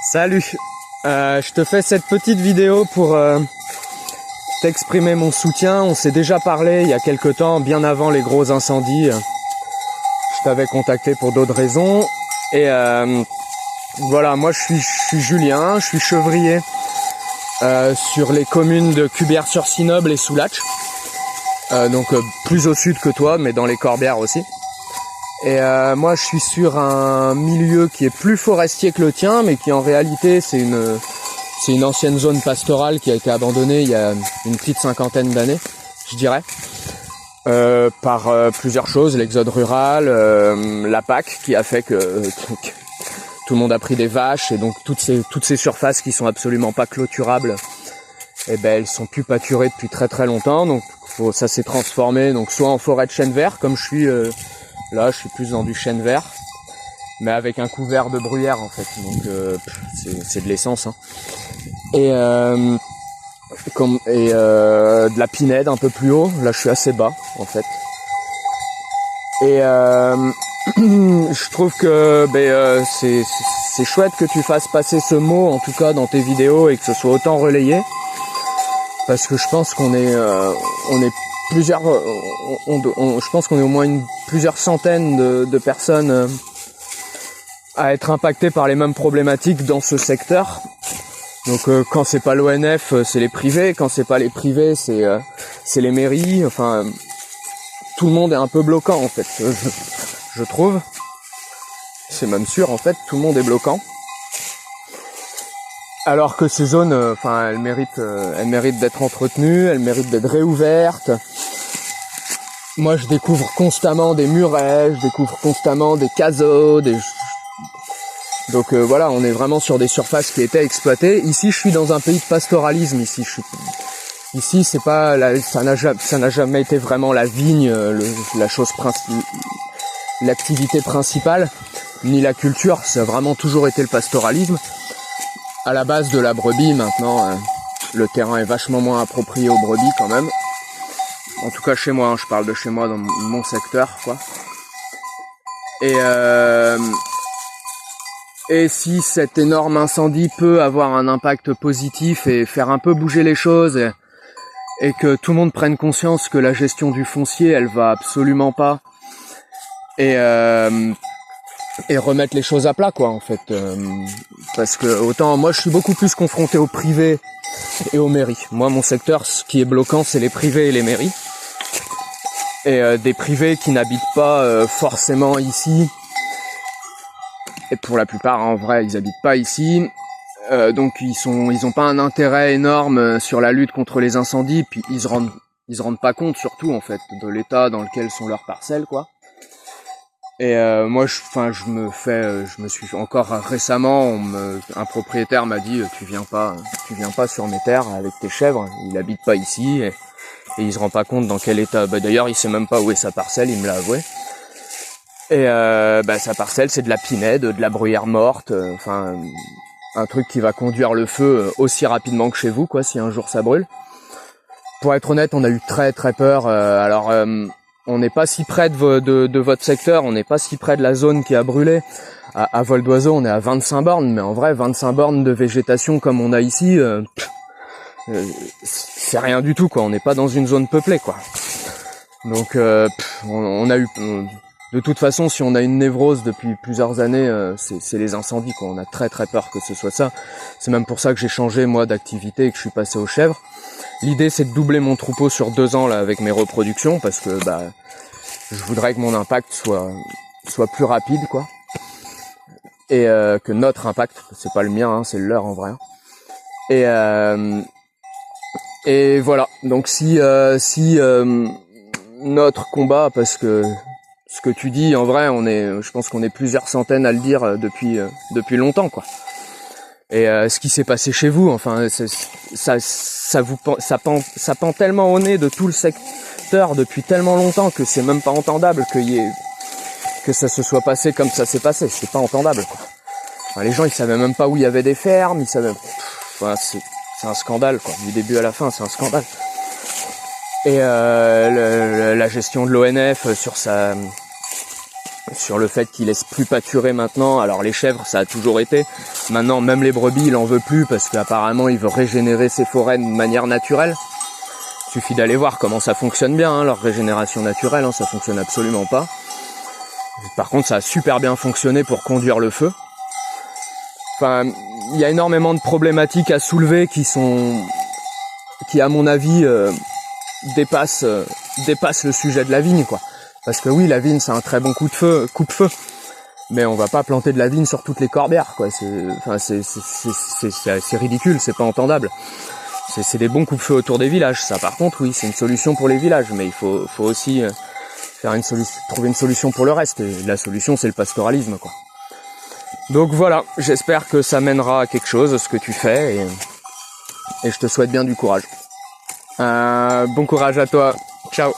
Salut, je te fais cette petite vidéo pour t'exprimer mon soutien. On s'est déjà parlé il y a quelque temps, bien avant les gros incendies. Je t'avais contacté pour d'autres raisons. Et voilà, moi je suis Julien, je suis chevrier sur les communes de Cubières-sur-Sinoble et Soulatch. Donc plus au sud que toi, mais dans les Corbières aussi. Et moi je suis sur un milieu qui est plus forestier que le tien, mais qui en réalité c'est une ancienne zone pastorale qui a été abandonnée il y a une petite cinquantaine d'années, je dirais, par plusieurs choses, l'exode rural, la PAC qui a fait que tout le monde a pris des vaches, et donc toutes ces surfaces qui sont absolument pas clôturables, eh ben elles sont plus pâturées depuis très très longtemps. Donc ça s'est transformé donc soit en forêt de chêne vert, comme je suis là, je suis plus dans du chêne vert, mais avec un couvert de bruyère en fait. Donc c'est de l'essence, hein. Et de la pinède un peu plus haut. Là, je suis assez bas en fait. Et je trouve que c'est chouette que tu fasses passer ce mot, en tout cas dans tes vidéos, et que ce soit autant relayé, parce que je pense qu'on est plusieurs, je pense qu'on est au moins plusieurs centaines de personnes à être impactées par les mêmes problématiques dans ce secteur. Donc quand c'est pas l'ONF, c'est les privés. Quand c'est pas les privés, c'est les mairies. Enfin, tout le monde est un peu bloquant en fait. Je trouve. C'est même sûr en fait, tout le monde est bloquant. Alors que ces zones, elles méritent d'être entretenues, elles méritent d'être réouvertes. Moi, je découvre constamment des murets, je découvre constamment des caseaux, donc voilà, on est vraiment sur des surfaces qui étaient exploitées. Ici, je suis dans un pays de pastoralisme. Ici, c'est pas, ça n'a jamais été vraiment la vigne, l'activité principale, ni la culture. Ça a vraiment toujours été le pastoralisme. À la base de la brebis, maintenant, le terrain est vachement moins approprié aux brebis quand même. En tout cas chez moi, hein, je parle de chez moi dans mon secteur, quoi. Et si cet énorme incendie peut avoir un impact positif et faire un peu bouger les choses, et que tout le monde prenne conscience que la gestion du foncier, elle va absolument pas, et remettre les choses à plat, quoi, en fait. Parce que autant moi je suis beaucoup plus confronté aux privés et aux mairies. Moi, mon secteur, ce qui est bloquant, c'est les privés et les mairies. Et des privés qui n'habitent pas forcément ici. Et pour la plupart, en vrai, ils habitent pas ici. Donc ils ont pas un intérêt énorme sur la lutte contre les incendies. Puis ils se rendent pas compte, surtout en fait, de l'état dans lequel sont leurs parcelles, quoi. Et moi, je me suis encore récemment, un propriétaire m'a dit tu viens pas sur mes terres avec tes chèvres. Il habite pas ici et il se rend pas compte dans quel état. D'ailleurs, il sait même pas où est sa parcelle. Il me l'a avoué. Et sa parcelle, c'est de la pinède, de la bruyère morte. Un truc qui va conduire le feu aussi rapidement que chez vous, quoi, si un jour ça brûle. Pour être honnête, on a eu très très peur. On n'est pas si près de votre secteur, on n'est pas si près de la zone qui a brûlé. À vol d'oiseau, on est à 25 bornes, mais en vrai, 25 bornes de végétation comme on a ici, c'est rien du tout, quoi. On n'est pas dans une zone peuplée, quoi. Donc, on a eu... De toute façon, si on a une névrose depuis plusieurs années, c'est les incendies, quoi. On a très très peur que ce soit ça. C'est même pour ça que j'ai changé, moi, d'activité et que je suis passé aux chèvres. L'idée, c'est de doubler mon troupeau sur 2 ans là avec mes reproductions, parce que je voudrais que mon impact soit plus rapide, quoi. Et que notre impact, c'est pas le mien, hein, c'est le leur en vrai. Et voilà. Donc si notre combat, parce que ce que tu dis, en vrai, je pense qu'on est plusieurs centaines à le dire depuis longtemps, quoi. Et ce qui s'est passé chez vous, enfin, ça pend tellement au nez de tout le secteur depuis tellement longtemps que c'est même pas entendable que ça se soit passé comme ça s'est passé. C'est pas entendable, quoi. Enfin, les gens, ils savaient même pas où il y avait des fermes, ils savaient. C'est un scandale, quoi. Du début à la fin, c'est un scandale. Et la gestion de l'ONF sur sur le fait qu'ils laissent plus pâturer maintenant. Alors les chèvres, ça a toujours été. Maintenant, même les brebis, il en veut plus parce qu'apparemment, il veut régénérer ses forêts de manière naturelle. Il suffit d'aller voir comment ça fonctionne bien, hein, leur régénération naturelle, hein, ça fonctionne absolument pas. Par contre, ça a super bien fonctionné pour conduire le feu. Enfin, il y a énormément de problématiques à soulever qui à mon avis dépassent le sujet de la vigne, quoi. Parce que oui, la vigne c'est un très bon coupe-feu, mais on va pas planter de la vigne sur toutes les corbières, quoi. C'est ridicule, c'est pas entendable. C'est des bons coupe-feu autour des villages, ça. Par contre, oui, c'est une solution pour les villages, mais il faut aussi trouver une solution pour le reste. Et la solution, c'est le pastoralisme, quoi. Donc voilà, j'espère que ça mènera à quelque chose, ce que tu fais, et je te souhaite bien du courage. Bon courage à toi. Ciao.